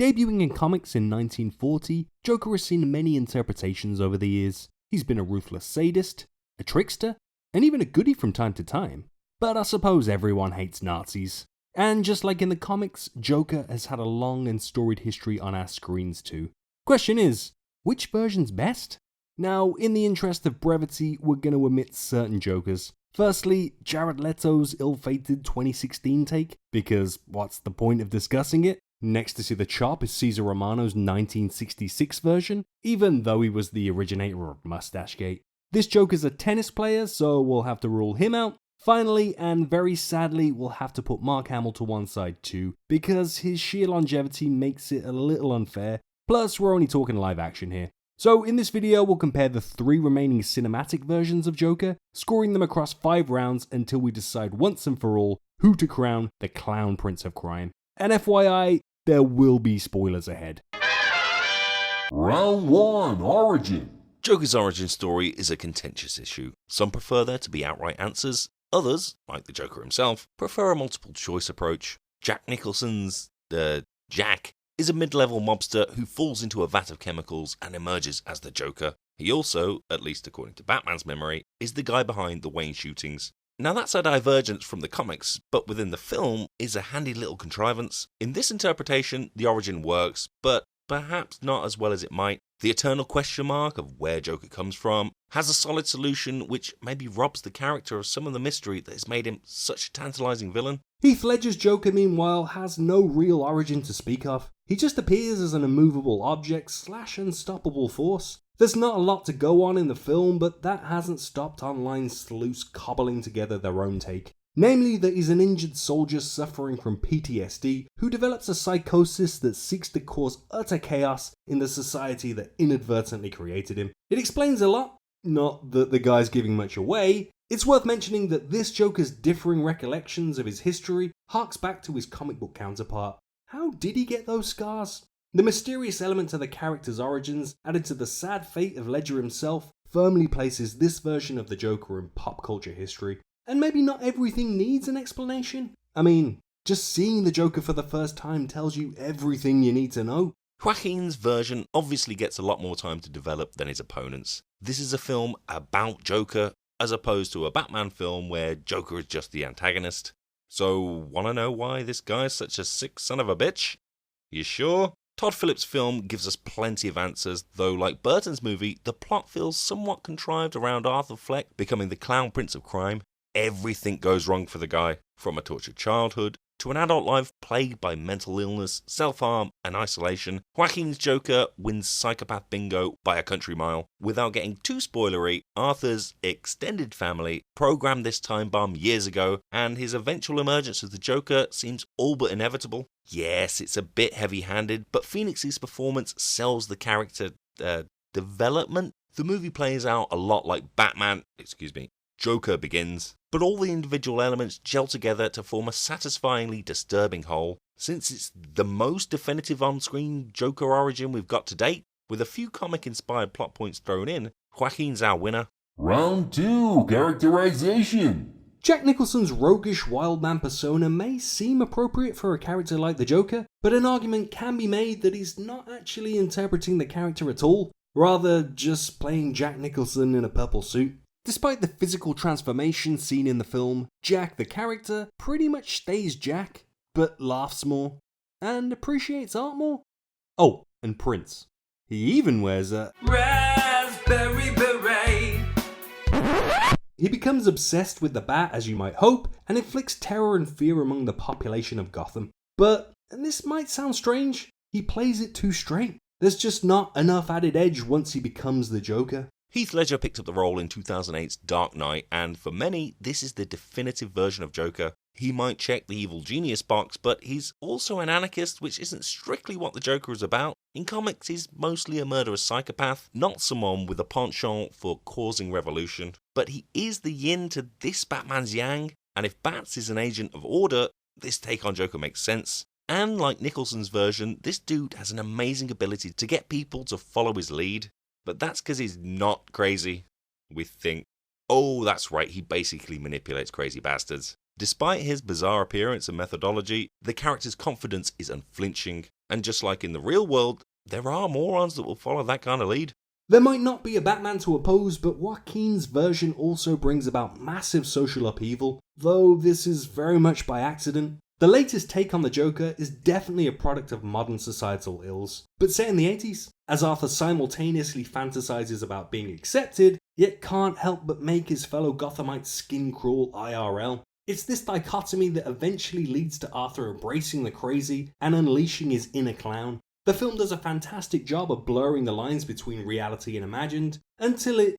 Debuting in comics in 1940, Joker has seen many interpretations over the years. He's been a ruthless sadist, a trickster, and even a goodie from time to time. But I suppose everyone hates Nazis. And just like in the comics, Joker has had a long and storied history on our screens too. Question is, which version's best? Now, in the interest of brevity, we're going to omit certain Jokers. Firstly, Jared Leto's ill-fated 2016 take, because what's the point of discussing it? Next to see the chop is Cesar Romano's 1966 version, even though he was the originator of Mustachegate. This Joker's a tennis player, so we'll have to rule him out. Finally, and very sadly, we'll have to put Mark Hamill to one side too, because his sheer longevity makes it a little unfair, plus we're only talking live action here. So in this video, we'll compare the 3 remaining cinematic versions of Joker, scoring them across 5 rounds until we decide once and for all who to crown the Clown Prince of Crime. And FYI, there will be spoilers ahead. Round 1, Origin. Joker's origin story is a contentious issue. Some prefer there to be outright answers. Others, like the Joker himself, prefer a multiple choice approach. Jack Nicholson's Jack is a mid-level mobster who falls into a vat of chemicals and emerges as the Joker. He also, at least according to Batman's memory, is the guy behind the Wayne shootings. Now that's a divergence from the comics, but within the film is a handy little contrivance. In this interpretation, the origin works, but perhaps not as well as it might. The eternal question mark of where Joker comes from has a solid solution which maybe robs the character of some of the mystery that has made him such a tantalizing villain. Heath Ledger's Joker, meanwhile, has no real origin to speak of. He just appears as an immovable object / unstoppable force. There's not a lot to go on in the film, but that hasn't stopped online sleuths cobbling together their own take. Namely that he's an injured soldier suffering from PTSD who develops a psychosis that seeks to cause utter chaos in the society that inadvertently created him. It explains a lot, not that the guy's giving much away. It's worth mentioning that this Joker's differing recollections of his history harks back to his comic book counterpart. How did he get those scars? The mysterious element to the character's origins, added to the sad fate of Ledger himself, firmly places this version of the Joker in pop culture history. And maybe not everything needs an explanation. I mean, just seeing the Joker for the first time tells you everything you need to know. Joaquin's version obviously gets a lot more time to develop than his opponent's. This is a film about Joker, as opposed to a Batman film where Joker is just the antagonist. So, wanna know why this guy's such a sick son of a bitch? You sure? Todd Phillips' film gives us plenty of answers, though like Burton's movie, the plot feels somewhat contrived around Arthur Fleck becoming the Clown Prince of Crime. Everything goes wrong for the guy, from a tortured childhood to an adult life plagued by mental illness, self-harm and isolation. Joaquin's Joker wins psychopath bingo by a country mile. Without getting too spoilery, Arthur's extended family programmed this time bomb years ago, and his eventual emergence as the Joker seems all but inevitable. Yes, it's a bit heavy-handed, but Phoenix's performance sells the character development. The movie plays out a lot like Joker Begins, but all the individual elements gel together to form a satisfyingly disturbing whole. Since it's the most definitive on-screen Joker origin we've got to date, with a few comic-inspired plot points thrown in, Joaquin's our winner. Round 2, Characterization. Jack Nicholson's roguish wildman persona may seem appropriate for a character like the Joker, but an argument can be made that he's not actually interpreting the character at all, rather just playing Jack Nicholson in a purple suit. Despite the physical transformation seen in the film, Jack the character pretty much stays Jack, but laughs more, and appreciates art more. Oh, and Prince. He even wears a raspberry beret. He becomes obsessed with the Bat, as you might hope, and inflicts terror and fear among the population of Gotham. But, and this might sound strange, he plays it too straight. There's just not enough added edge once he becomes the Joker. Heath Ledger picked up the role in 2008's Dark Knight, and for many, this is the definitive version of Joker. He might check the evil genius box, but he's also an anarchist, which isn't strictly what the Joker is about. In comics, he's mostly a murderous psychopath, not someone with a penchant for causing revolution. But he is the yin to this Batman's yang, and if Bats is an agent of order, this take on Joker makes sense. And like Nicholson's version, this dude has an amazing ability to get people to follow his lead. But that's because he's not crazy, we think. Oh, that's right, he basically manipulates crazy bastards. Despite his bizarre appearance and methodology, the character's confidence is unflinching, And just like in the real world, there are morons that will follow that kind of lead. There might not be a Batman to oppose, but Joaquin's version also brings about massive social upheaval, though this is very much by accident. The latest take on the Joker is definitely a product of modern societal ills, but set in the 80s, as Arthur simultaneously fantasizes about being accepted, yet can't help but make his fellow Gothamites skin crawl IRL. It's this dichotomy that eventually leads to Arthur embracing the crazy and unleashing his inner clown. The film does a fantastic job of blurring the lines between reality and imagined, until it,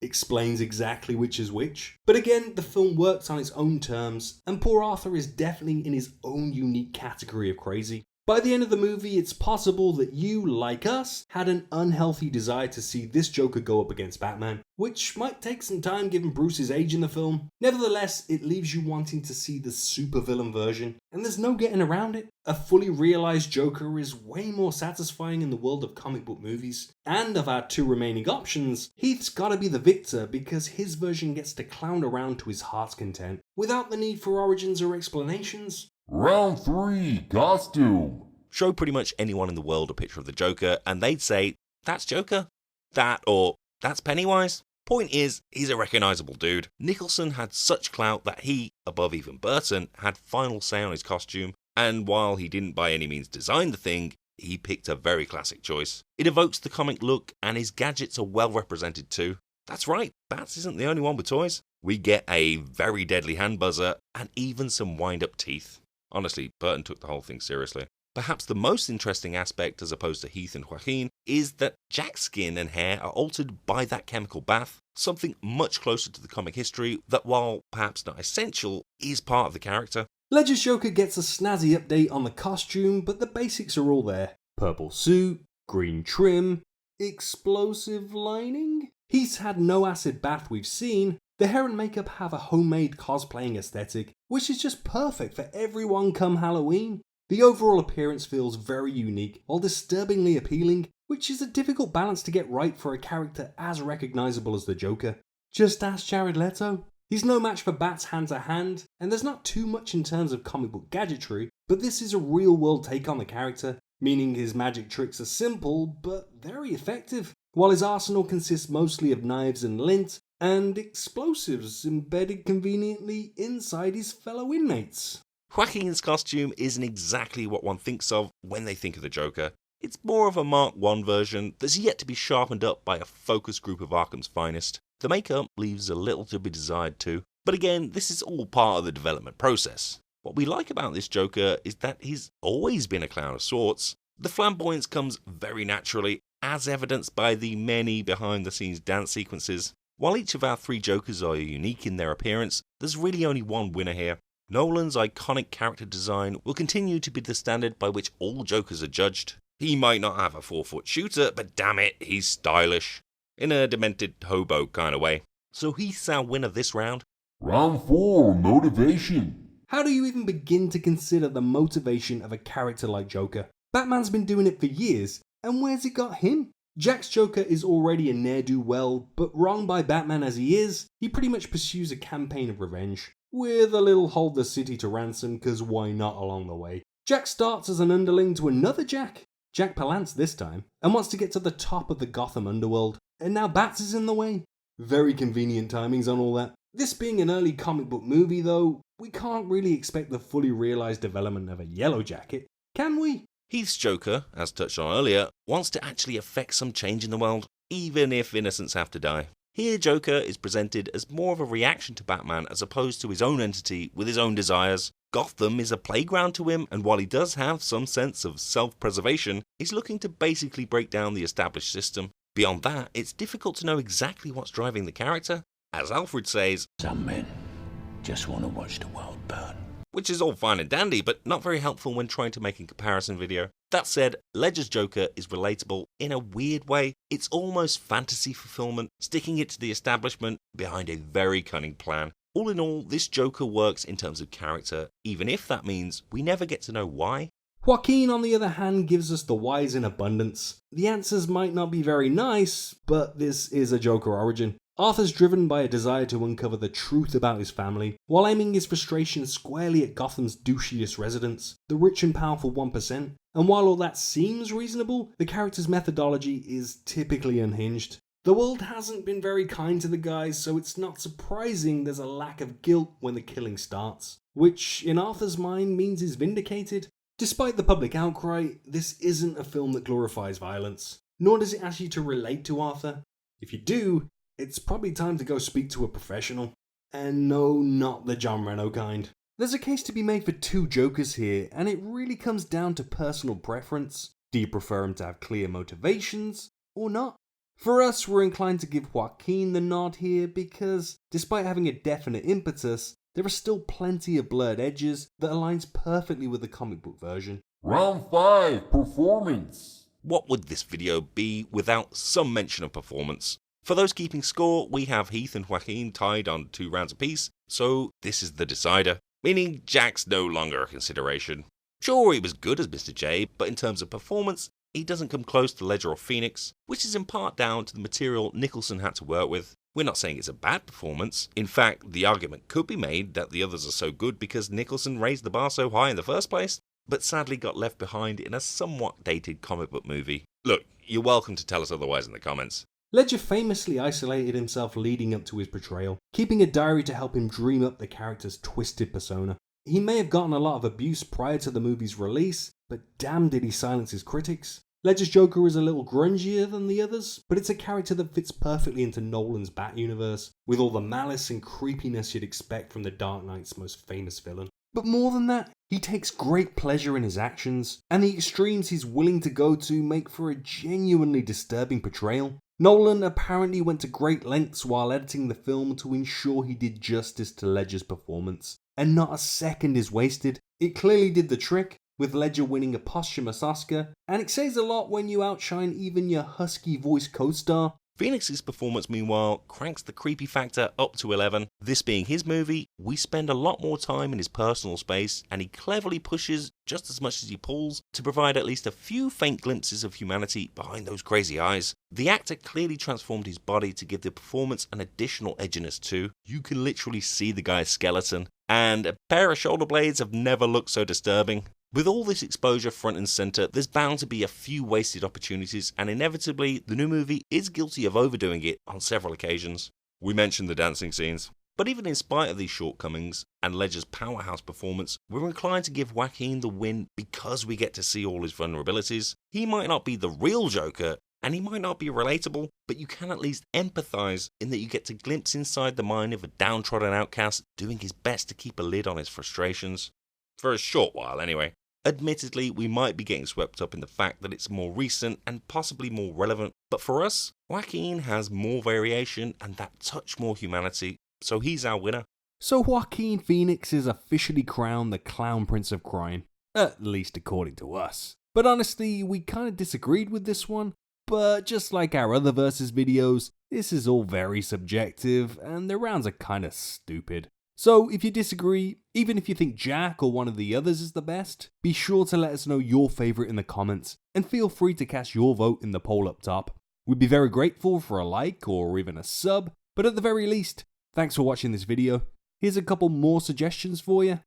explains exactly which is which. But again, the film works on its own terms, and poor Arthur is definitely in his own unique category of crazy. By the end of the movie, it's possible that you, like us, had an unhealthy desire to see this Joker go up against Batman, which might take some time given Bruce's age in the film. Nevertheless, it leaves you wanting to see the supervillain version, and there's no getting around it. A fully realised Joker is way more satisfying in the world of comic book movies. And of our two remaining options, Heath's gotta be the victor because his version gets to clown around to his heart's content, without the need for origins or explanations. Round 3, costume. Show pretty much anyone in the world a picture of the Joker, and they'd say, that's Joker. That, or that's Pennywise. Point is, he's a recognisable dude. Nicholson had such clout that he, above even Burton, had final say on his costume, and while he didn't by any means design the thing, he picked a very classic choice. It evokes the comic look, and his gadgets are well represented too. That's right, Bats isn't the only one with toys. We get a very deadly hand buzzer, and even some wind-up teeth. Honestly, Burton took the whole thing seriously. Perhaps the most interesting aspect, as opposed to Heath and Joaquin, is that Jack's skin and hair are altered by that chemical bath, something much closer to the comic history that, while perhaps not essential, is part of the character. Ledger's Joker gets a snazzy update on the costume, but the basics are all there. Purple suit, green trim, explosive lining? Heath's had no acid bath we've seen. The hair and makeup have a homemade cosplaying aesthetic, which is just perfect for everyone come Halloween. The overall appearance feels very unique while disturbingly appealing, which is a difficult balance to get right for a character as recognisable as the Joker. Just ask Jared Leto. He's no match for Bats hand-to-hand, and there's not too much in terms of comic book gadgetry, but this is a real-world take on the character, meaning his magic tricks are simple, but very effective, while his arsenal consists mostly of knives and lint, and explosives embedded conveniently inside his fellow inmates. Joaquin's costume isn't exactly what one thinks of when they think of the Joker. It's more of a Mark I version that's yet to be sharpened up by a focus group of Arkham's finest. The makeup leaves a little to be desired too, but again, this is all part of the development process. What we like about this Joker is that he's always been a clown of sorts. The flamboyance comes very naturally, as evidenced by the many behind-the-scenes dance sequences. While each of our three Jokers are unique in their appearance, there's really only one winner here. Nolan's iconic character design will continue to be the standard by which all Jokers are judged. He might not have a 4-foot shooter, but damn it, he's stylish. In a demented hobo kind of way. So Heath's our winner this round. Round 4, motivation. How do you even begin to consider the motivation of a character like Joker? Batman's been doing it for years, and where's it got him? Jack's Joker is already a ne'er-do-well, but wronged by Batman as he is, he pretty much pursues a campaign of revenge. With a little hold the city to ransom, cause why not along the way. Jack starts as an underling to another Jack Palance this time, and wants to get to the top of the Gotham underworld, and now Bats is in the way. Very convenient timings on all that. This being an early comic book movie though, we can't really expect the fully realised development of a Yellow Jacket, can we? Heath's Joker, as touched on earlier, wants to actually affect some change in the world, even if innocents have to die. Here, Joker is presented as more of a reaction to Batman as opposed to his own entity with his own desires. Gotham is a playground to him, and while he does have some sense of self-preservation, he's looking to basically break down the established system. Beyond that, it's difficult to know exactly what's driving the character. As Alfred says, some men just want to watch the world burn. Which is all fine and dandy, but not very helpful when trying to make a comparison video. That said, Ledger's Joker is relatable in a weird way. It's almost fantasy fulfillment, sticking it to the establishment behind a very cunning plan. All in all, this Joker works in terms of character, even if that means we never get to know why. Joaquin, on the other hand, gives us the whys in abundance. The answers might not be very nice, but this is a Joker origin. Arthur's driven by a desire to uncover the truth about his family, while aiming his frustration squarely at Gotham's douchiest residents, the rich and powerful 1%. And while all that seems reasonable, the character's methodology is typically unhinged. The world hasn't been very kind to the guy, so it's not surprising there's a lack of guilt when the killing starts, which in Arthur's mind means he's vindicated. Despite the public outcry, this isn't a film that glorifies violence, nor does it ask you to relate to Arthur. If you do, it's probably time to go speak to a professional. And no, not the John Reno kind. There's a case to be made for two Jokers here, and it really comes down to personal preference. Do you prefer him to have clear motivations, or not? For us, we're inclined to give Joaquin the nod here because, despite having a definite impetus, there are still plenty of blurred edges that aligns perfectly with the comic book version. Round 5, performance. What would this video be without some mention of performance? For those keeping score, we have Heath and Joaquin tied on 2 rounds apiece, so this is the decider, meaning Jack's no longer a consideration. Sure, he was good as Mr. J, but in terms of performance, he doesn't come close to Ledger or Phoenix, which is in part down to the material Nicholson had to work with. We're not saying it's a bad performance. In fact, the argument could be made that the others are so good because Nicholson raised the bar so high in the first place, but sadly got left behind in a somewhat dated comic book movie. Look, you're welcome to tell us otherwise in the comments. Ledger famously isolated himself leading up to his portrayal, keeping a diary to help him dream up the character's twisted persona. He may have gotten a lot of abuse prior to the movie's release, but damn did he silence his critics. Ledger's Joker is a little grungier than the others, but it's a character that fits perfectly into Nolan's Bat universe, with all the malice and creepiness you'd expect from the Dark Knight's most famous villain. But more than that, he takes great pleasure in his actions, and the extremes he's willing to go to make for a genuinely disturbing portrayal. Nolan apparently went to great lengths while editing the film to ensure he did justice to Ledger's performance, and not a second is wasted. It clearly did the trick, with Ledger winning a posthumous Oscar, and it says a lot when you outshine even your husky voice co-star. Phoenix's performance, meanwhile, cranks the creepy factor up to 11. This being his movie, we spend a lot more time in his personal space, and he cleverly pushes just as much as he pulls to provide at least a few faint glimpses of humanity behind those crazy eyes. The actor clearly transformed his body to give the performance an additional edginess too. You can literally see the guy's skeleton, and a pair of shoulder blades have never looked so disturbing. With all this exposure front and centre, there's bound to be a few wasted opportunities, and inevitably, the new movie is guilty of overdoing it on several occasions. We mentioned the dancing scenes, but even in spite of these shortcomings and Ledger's powerhouse performance, we're inclined to give Joaquin the win because we get to see all his vulnerabilities. He might not be the real Joker, and he might not be relatable, but you can at least empathise in that you get to glimpse inside the mind of a downtrodden outcast doing his best to keep a lid on his frustrations. For a short while, anyway. Admittedly, we might be getting swept up in the fact that it's more recent and possibly more relevant, but for us, Joaquin has more variation and that touch more humanity, so he's our winner. So Joaquin Phoenix is officially crowned the Clown Prince of Crime, at least according to us. But honestly, we kind of disagreed with this one, but just like our other Versus videos, this is all very subjective, and the rounds are kind of stupid. So if you disagree, even if you think Jack or one of the others is the best, be sure to let us know your favourite in the comments, and feel free to cast your vote in the poll up top. We'd be very grateful for a like or even a sub, but at the very least, thanks for watching this video. Here's a couple more suggestions for you.